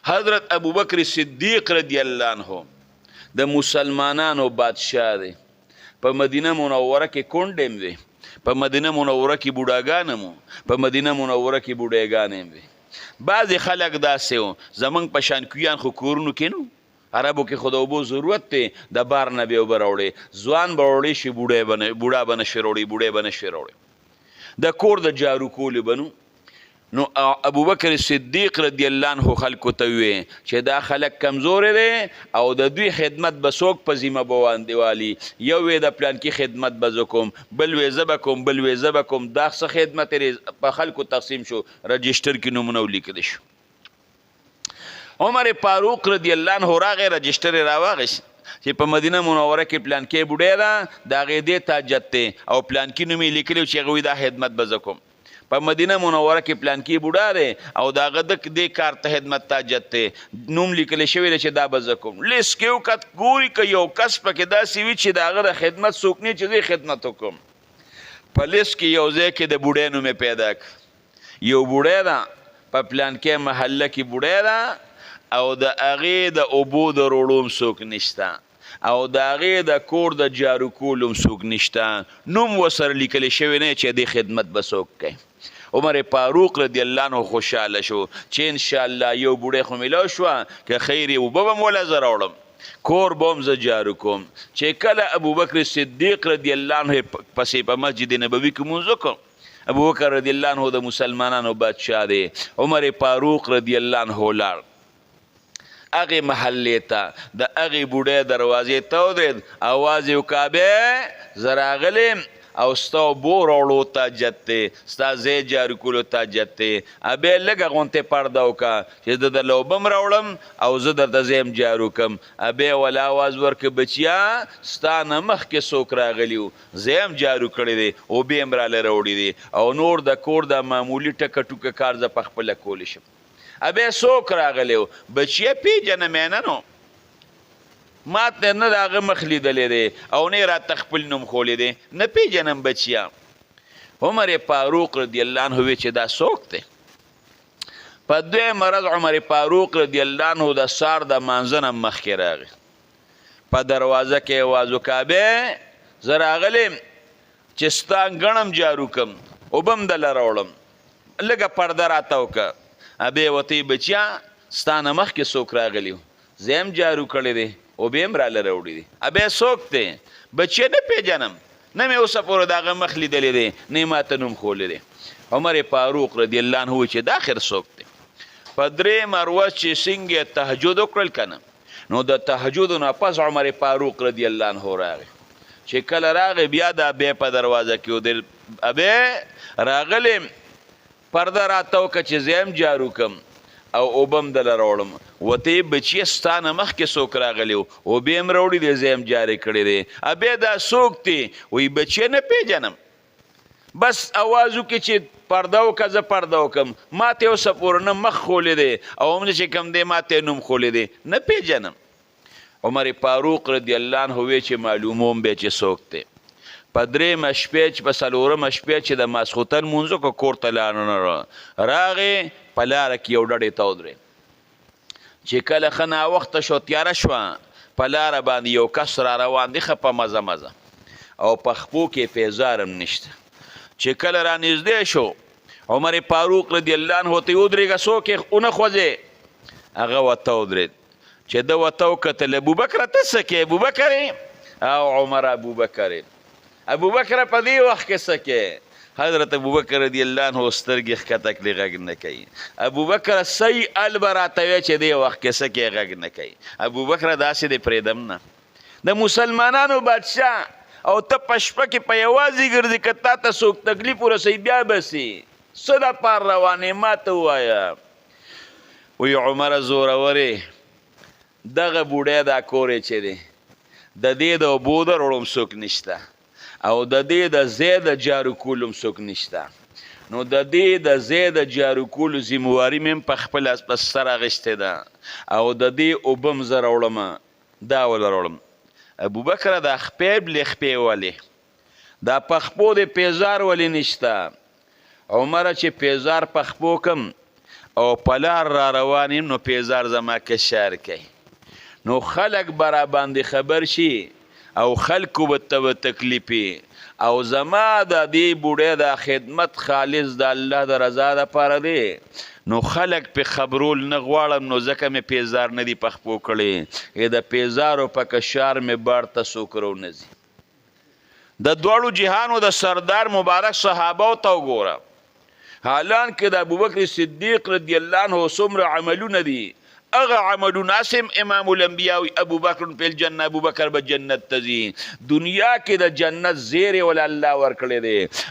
حضرت ابوبکر صدیق رضی الله عنه د مسلمانانو بادشاه دی. په مدینه منوره کې کونډ هم دی، په مدینه منوره کې بوډاګان هم، په مدینه منوره کې بوډاګان هم وي. بعضې خلک داسې وو زمونږ په شان کویان خو کورونو کې نو عربو کې خو د اوبو ضرورت دی، د بار نه به اوبه راوړې، ځوان به راوړې شي، بوډا به نشي راوړی، بوډۍ به نشي راوړی، د کور د جارو کولو به نو. نو ابوبکر صدیق رضی الله عنه خلکو ته ووی چې دا خلک کمزوري دی او د دوی خدمت به څوک په ذمه باندې والي. یو وی د پلانکي خدمت به زه کوم، بل وی زه به کوم، بل وی زه به کوم. دا څه خدمت په خلکو تقسیم شو، رجسټر کې نومونه ولیکلی شو. عمر فاروق رضی الله عنه راغی، رجسټر یې راواغېست چې په مدینه منوره کې پلانکي بوډۍ ده، د هغې دې تاجت دی او پلانکي نوم یې لیکلی چې هغه وی دا خدمت به زه کوم. په مدینه منوره کې پلانکي بوډا دی او د هغه د دې کار ته خدمت تاجت دی، نوم لیکلی شوی دی چې دا به زه کوم. لیست کې وکت ګوري که یو کس پکې داسې وي چې د هغه د خدمت څوک نه چې زه خدمت وکړم. په لیست کې یو ځای کې د بوډۍ نوم یې پیدا کړ. یو بوډۍ ده په پلانکي محله کې بوډۍ ده او د هغې د اوبو د روړو هم څوک نشته او د هغې د کور د جارو کولو هم څوک نشته، نوم ورسره لیکلی شوی نه چې دې خدمت به څوک کوي. عمر فاروق رضی الله عنه خوشحاله شو چې انشاءالله یو بوډۍ خو میلاو شوه که خیر یې اوبه به م وله زه راوړم، کور به هم زه جارو کوم. چې کله ابوبکر صدیق رضی الله عنه پسې په مسجد نبوي کې لمونځ وکړ، ابوبکر رضی الله عنه د مسلمانانو بادشاه دی، عمر فاروق رضی الله عنه لاړ هغې محلې ته، د هغې بوډۍ دروازې ته ودرېد، اواز یې وکړه زه راغلم او ستا اوبو راوړو تاجت دی، ستا ځای جارو کولو تاجت دی. بیا لږه غونتې پرده وکړه چې زه درله اوبه م راوړم او زه درته ځای م جارو کړم. بیا یې وله اواز ورکړه بچیا ستا نه مخکې څوک راغلي وو، ځای م جارو کړی دی، اوبې م راله راوړي دي او نور د کور د معمولي ټکه ټوکه کار زه پخپله کولی شم. بیا څوک راغلی و؟ بچیه پیژنه مې نه نو، ما ته نه د هغه مخ لیدلی دی او نه یې راته خپل نوم ښولی دی، نه پیژنم بچیا. عمر فاروق رضی الله عنه وی چې دا څوک دی؟ په دویم ورځ عمر فاروق رضی الله عنه د سهار د مانځه نه مخکې راغی، په دروازه کې یې اواز وکړه بیا زه راغلم چې ستا ګڼم جارو کم، اوبه م دله راوړم، لږه پرده راته وکړه. بیا یې ورته بچیا ستا نه مخکې څوک راغلي وو، ځای م جارو کړی دی، اوبې هم راله راوړي دي. بیا څوک دی؟ بچی نه پیژنم، نه مې اوسه پورې د هغه مخ لیدلی دی، نه یې ماته نوم ښولی دی. عمر فاروق رضی الله عنه وایي چې دا آخر څوک دی؟ په درېیم ورځ چې څنګه تهجد وکړل که نه، نو د تهجدو نه پس عمر فاروق رضی الله عنه راغی. چې کله راغی بیا دا بیا په دروازه کې ودرېد، بیا راغلی پرده راته وکړه چې زه هم جارو کم او اوبه م دله راوړم. ورته یې بچیه ستا نه مخکې څوک راغلی و، اوبې م راوړي دی، زه یم جارې کړی دی. بیا دا څوک دی؟ وایي بچیه نه پیژنم، بس اواز وکړي چې پرده وکړه زه پرده وکړم، ما ته یې اوسه پورې نه مخ ښولی دی او هم چې کوم دی ما ته یې نوم ښولی دی، نه پیژنم. عمر فاروق رضی الله عنه وی چې معلوموم بیا چې څوک دی. په درېیمه شپې چې په څلورمه شپې چې د ماسخوتن لمونځ وکړه کور ته لاړ، راغې په لاره کې یو ډډې ته ودرېد. چې کله ښه ناوخته شو تیاره شوه، په لاره باندې یو کس را روان دی ښه په مزه مزه او په خپو کې پیزار هم نشته. چې کله را نږدې شو عمر فاروق رضی الله عنه ته ودرېږه څوک یې ونه خوځې، هغه ورته ودرېد. چې ده ورته وکتل ابوبکره ته څه کوې؟ ابوبکر او عمر ابوبکر ابوبکر په دې وخت کې څه کوې؟ حضرت ابوبکر رضی الله عنه سترګې ښکته کړې غږ نه کوي. ابوبکر صحیح ال به راته وی چې دې وخت کې څه کوې غږ نه کوي. ابوبکر داسې دې پرېږدم نه، د مسلمانانو بادشاه او ته په شپه کې په یوازې ګرځې که تا ته څوک تکلیف ورسوي بیا بسي څه دپاره روانې ما ته ووایه. وی عمره زورورې دغه بوډۍ دا کور یې چې دی د دې د اوبو د وړم څوک نشته او د دې د ځای د جارو کولو هم څوک نشته، نو د دې د ځای د جارو کولو ذمهواري مې هم په خپله په سر اخیستې ده او د دې اوبه م زه راوړم، دا وله راوړم. ابوبکر دا خپې بلې خپې ولې دا په خپو د پیزار ولې نشته؟ عمره چې پیزار په خپو کم او پلار را روانیم نو پیزار زما کشار کوي نو خلق برا باندې خبر شي او خلقو به ته تکلیفي او زما د دې بوډۍ د خدمت خالص د الله د رضا دپاره دی نو خلق په خبرول نه غواړم نو ځکه مې پیزار نه دي پخپو کړی د پیزارو په کشار مې بار ته څوک رونځي د دواړو جهانو د سردار مبارک صحابه ته وګوره حالان کې د ابوبکر صدیق رضی الله عنه څومره عملونه دي اغه عملونه سم امام الانبیاء ابوبکر په الجنه ابوبکر به جنت ته ځي دنیا کې د جنت زیری ول الله ورکړي دي